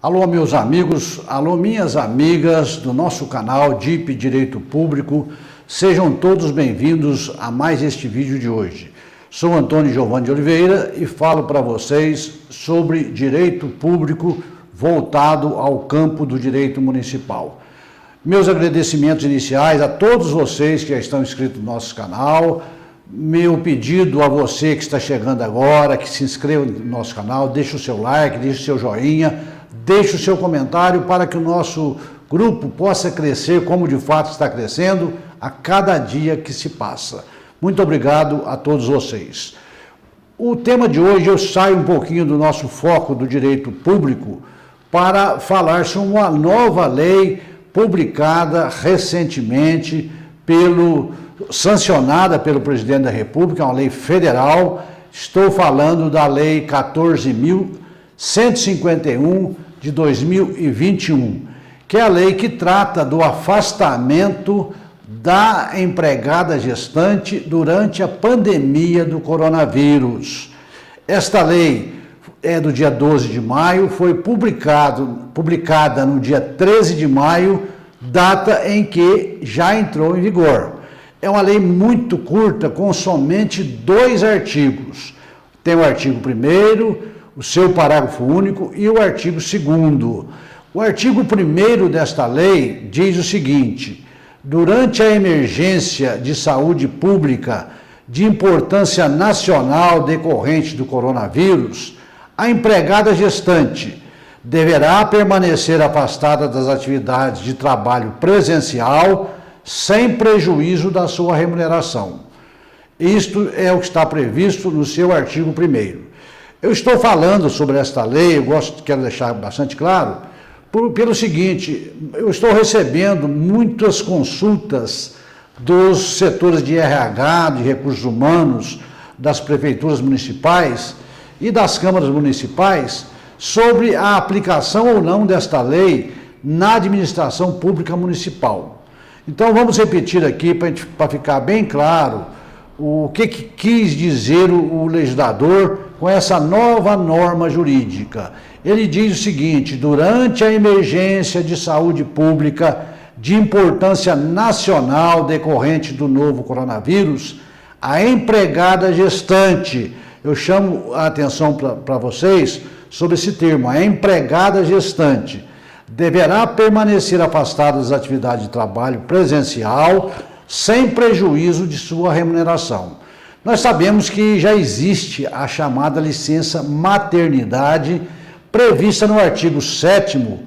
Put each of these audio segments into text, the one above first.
Alô, meus amigos, alô, minhas amigas do nosso canal DIP Direito Público, sejam todos bem-vindos a mais este vídeo de hoje. Sou Antônio Giovanni de Oliveira e falo para vocês sobre direito público voltado ao campo do direito municipal. Meus agradecimentos iniciais a todos vocês que já estão inscritos no nosso canal. Meu pedido a você que está chegando agora, que se inscreva no nosso canal, deixe o seu like, deixe o seu joinha, deixe o seu comentário para que o nosso grupo possa crescer como de fato está crescendo a cada dia que se passa. Muito obrigado a todos vocês. O tema de hoje eu saio um pouquinho do nosso foco do direito público para falar sobre uma nova lei publicada recentemente sancionada pelo presidente da República, uma lei federal. Estou falando da Lei 14.151 de 2021, que é a lei que trata do afastamento da empregada gestante durante a pandemia do coronavírus. Esta lei é do dia 12 de maio, foi publicada no dia 13 de maio, data em que já entrou em vigor. É uma lei muito curta, com somente 2 artigos. Tem o artigo 1º, o seu parágrafo único e o artigo 2º. O artigo 1º desta lei diz o seguinte: durante a emergência de saúde pública de importância nacional decorrente do coronavírus, a empregada gestante deverá permanecer afastada das atividades de trabalho presencial sem prejuízo da sua remuneração. Isto é o que está previsto no seu artigo 1º. Eu estou falando sobre esta lei, quero deixar bastante claro, pelo seguinte: eu estou recebendo muitas consultas dos setores de RH, de recursos humanos, das prefeituras municipais e das câmaras municipais sobre a aplicação ou não desta lei na administração pública municipal. Então vamos repetir aqui para ficar bem claro o que quis dizer o legislador com essa nova norma jurídica. Ele diz o seguinte: durante a emergência de saúde pública de importância nacional decorrente do novo coronavírus, a empregada gestante, eu chamo a atenção para vocês sobre esse termo, a empregada gestante deverá permanecer afastada das atividades de trabalho presencial sem prejuízo de sua remuneração. Nós sabemos que já existe a chamada licença maternidade prevista no artigo 7º,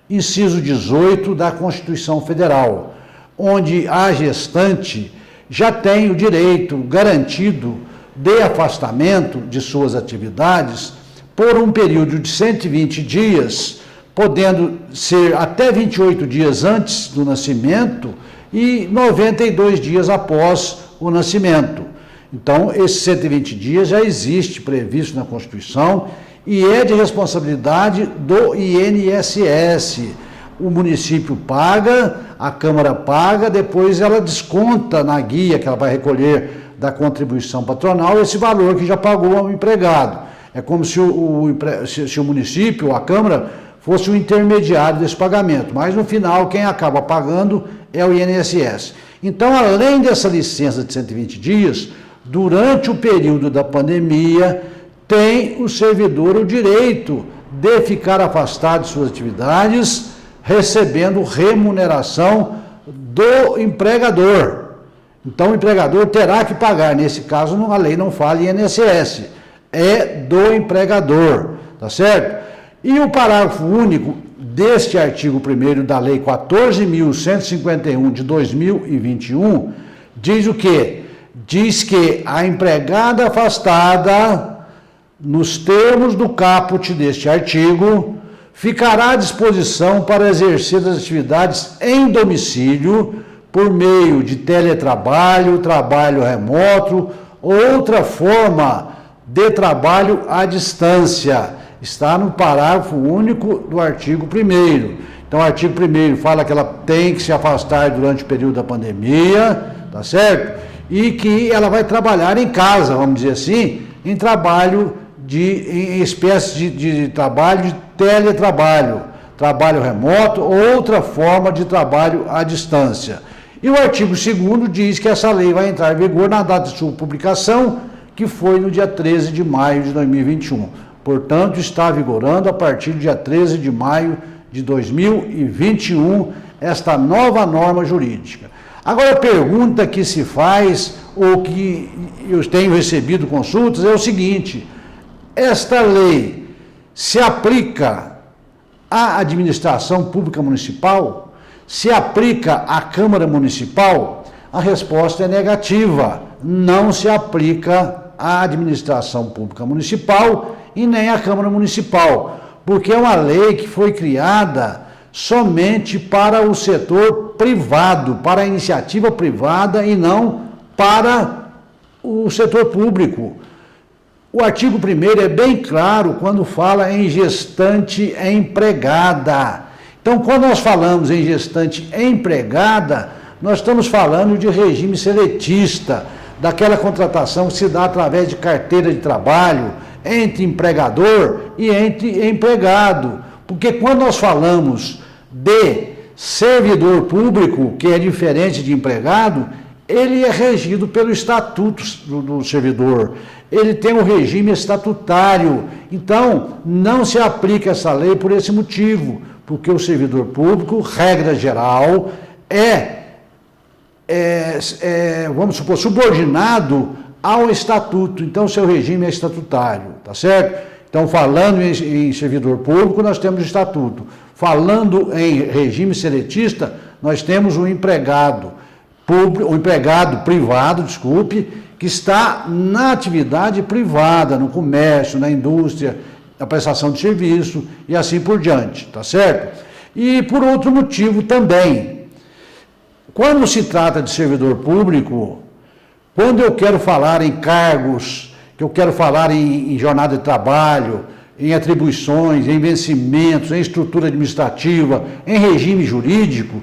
inciso 18 da Constituição Federal, onde a gestante já tem o direito garantido de afastamento de suas atividades por um período de 120 dias, podendo ser até 28 dias antes do nascimento e 92 dias após o nascimento. Então, esses 120 dias já existe previsto na Constituição e é de responsabilidade do INSS. O município paga, a Câmara paga, depois ela desconta na guia que ela vai recolher da contribuição patronal esse valor que já pagou ao empregado. É como se o município ou a Câmara fosse o intermediário desse pagamento, mas no final quem acaba pagando é o INSS. Então, além dessa licença de 120 dias, durante o período da pandemia, tem o servidor o direito de ficar afastado de suas atividades, recebendo remuneração do empregador. Então, o empregador terá que pagar, nesse caso, a lei não fala INSS, é do empregador, tá certo? E o parágrafo único deste artigo 1º da Lei 14.151 de 2021 diz o quê? Diz que a empregada afastada, nos termos do caput deste artigo, ficará à disposição para exercer as atividades em domicílio por meio de teletrabalho, trabalho remoto, outra forma de trabalho à distância. Está no parágrafo único do artigo 1º. Então, o artigo 1º fala que ela tem que se afastar durante o período da pandemia, tá certo? E que ela vai trabalhar em casa, vamos dizer assim, em espécie de trabalho de teletrabalho. trabalho remoto ou outra forma de trabalho à distância. E o artigo 2º diz que essa lei vai entrar em vigor na data de sua publicação, que foi no dia 13 de maio de 2021. Portanto, está vigorando a partir do dia 13 de maio de 2021 esta nova norma jurídica. Agora, a pergunta que se faz, ou que eu tenho recebido consultas, é o seguinte: esta lei se aplica à administração pública municipal? Se aplica à Câmara Municipal? A resposta é negativa. Não se aplica à administração pública municipal e nem à Câmara Municipal, porque é uma lei que foi criada somente para o setor privado, para a iniciativa privada e não para o setor público. O artigo 1º é bem claro quando fala em gestante empregada. Então, quando nós falamos em gestante empregada, nós estamos falando de regime seletista, daquela contratação que se dá através de carteira de trabalho entre empregador e entre empregado. Porque quando nós falamos de servidor público, que é diferente de empregado, ele é regido pelo estatuto do servidor, ele tem um regime estatutário. Então, não se aplica essa lei por esse motivo, porque o servidor público, regra geral, vamos supor, subordinado ao estatuto. Então, seu regime é estatutário, tá certo? Então, falando em servidor público, nós temos estatuto. Falando em regime seletista, nós temos o empregado público, o empregado privado, que está na atividade privada, no comércio, na indústria, na prestação de serviço e assim por diante, tá certo? E por outro motivo também, quando se trata de servidor público, quando eu quero falar em cargos, que eu quero falar em jornada de trabalho, em atribuições, em vencimentos, em estrutura administrativa, em regime jurídico,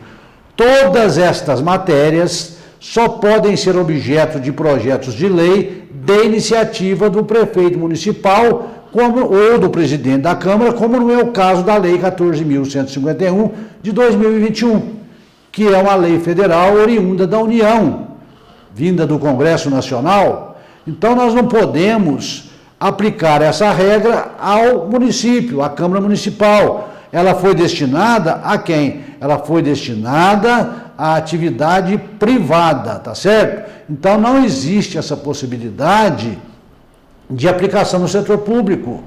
todas estas matérias só podem ser objeto de projetos de lei de iniciativa do prefeito municipal ou do presidente da Câmara, como não é o caso da Lei 14.151 de 2021, que é uma lei federal oriunda da União, vinda do Congresso Nacional. Então, nós não podemos aplicar essa regra ao município, à Câmara Municipal. Ela foi destinada a quem? Ela foi destinada à atividade privada, tá certo? Então, não existe essa possibilidade de aplicação no setor público.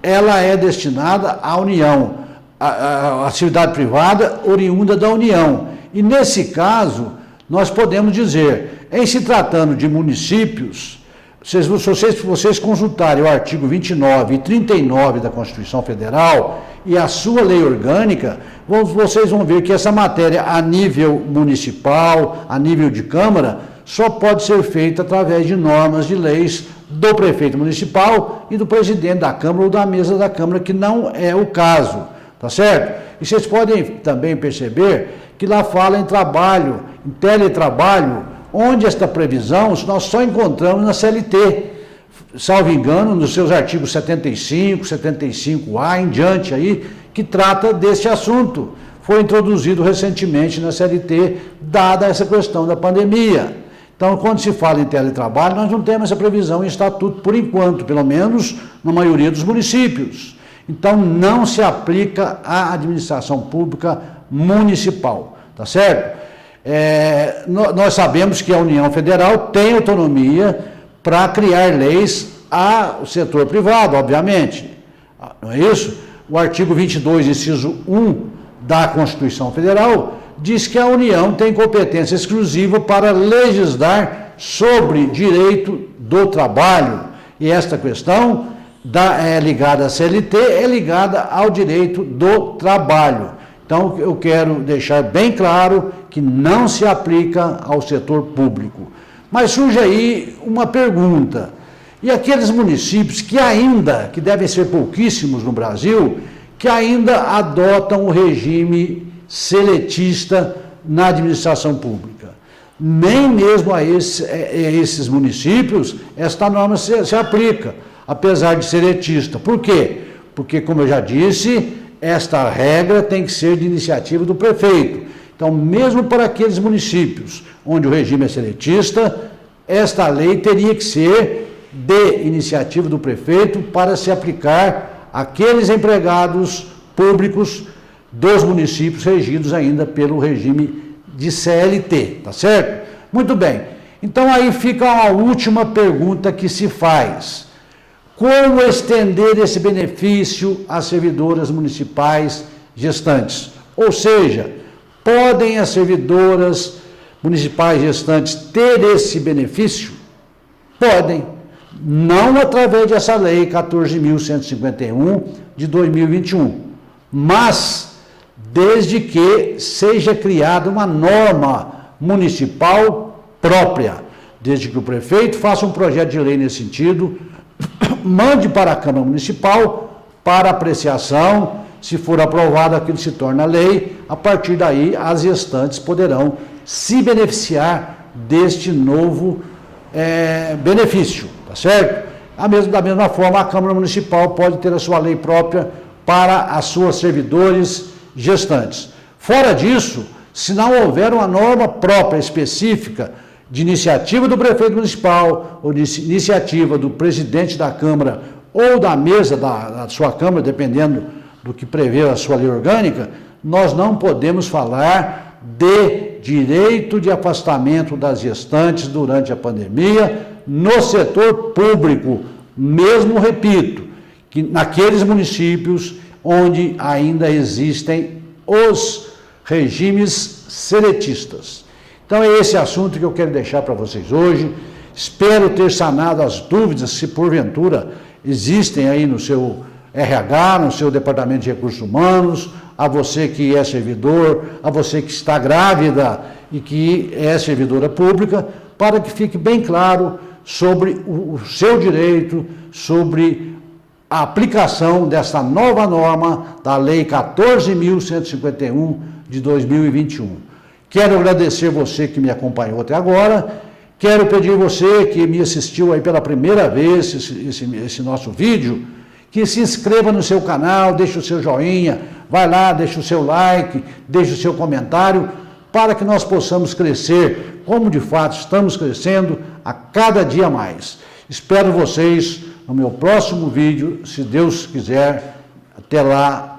Ela é destinada à União, à atividade privada oriunda da União. E, nesse caso, nós podemos dizer, em se tratando de municípios, se vocês consultarem o artigo 29 e 39 da Constituição Federal e a sua lei orgânica, vocês vão ver que essa matéria a nível municipal, a nível de Câmara, só pode ser feita através de normas de leis do prefeito municipal e do presidente da Câmara ou da mesa da Câmara, que não é o caso, tá certo? E vocês podem também perceber que lá fala em trabalho, em teletrabalho, onde esta previsão nós só encontramos na CLT, salvo engano, nos seus artigos 75, 75A em diante aí, que trata desse assunto. Foi introduzido recentemente na CLT, dada essa questão da pandemia. Então, quando se fala em teletrabalho, nós não temos essa previsão em estatuto, por enquanto, pelo menos na maioria dos municípios. Então, não se aplica à administração pública municipal, tá certo? Nós sabemos que a União Federal tem autonomia para criar leis ao setor privado, obviamente, não é isso? O artigo 22, inciso 1 da Constituição Federal diz que a União tem competência exclusiva para legislar sobre direito do trabalho, e esta questão é ligada à CLT, é ligada ao direito do trabalho. Então, eu quero deixar bem claro que não se aplica ao setor público. Mas surge aí uma pergunta: e aqueles municípios que devem ser pouquíssimos no Brasil, que ainda adotam o regime seletista na administração pública? Nem mesmo a esses municípios esta norma se aplica, apesar de seletista. Por quê? Porque, como eu já disse, esta regra tem que ser de iniciativa do prefeito. Então, mesmo para aqueles municípios onde o regime é seletista, esta lei teria que ser de iniciativa do prefeito para se aplicar àqueles empregados públicos dos municípios regidos ainda pelo regime de CLT, tá certo? Muito bem. Então, aí fica a última pergunta que se faz. Como estender esse benefício às servidoras municipais gestantes? Ou seja, podem as servidoras municipais gestantes ter esse benefício? Podem. Não através dessa lei 14.151 de 2021, mas desde que seja criada uma norma municipal própria, desde que o prefeito faça um projeto de lei nesse sentido, mande para a Câmara Municipal para apreciação, se for aprovado aquilo se torna lei, a partir daí as gestantes poderão se beneficiar deste novo benefício, tá certo? Da mesma forma, a Câmara Municipal pode ter a sua lei própria para as suas servidores gestantes. Fora disso, se não houver uma norma própria específica de iniciativa do prefeito municipal ou de iniciativa do presidente da Câmara ou da mesa da sua Câmara, dependendo do que prevê a sua lei orgânica, nós não podemos falar de direito de afastamento das gestantes durante a pandemia no setor público, mesmo, repito, que naqueles municípios onde ainda existem os regimes seletistas. Então é esse assunto que eu quero deixar para vocês hoje. Espero ter sanado as dúvidas, se porventura existem aí no seu RH, no seu Departamento de Recursos Humanos, a você que é servidor, a você que está grávida e que é servidora pública, para que fique bem claro sobre o seu direito, sobre a aplicação dessa nova norma da Lei 14.151 de 2021. Quero agradecer você que me acompanhou até agora, quero pedir você que me assistiu aí pela primeira vez esse nosso vídeo, que se inscreva no seu canal, deixe o seu joinha, vai lá, deixe o seu like, deixe o seu comentário, para que nós possamos crescer, como de fato estamos crescendo a cada dia mais. Espero vocês no meu próximo vídeo, se Deus quiser. Até lá.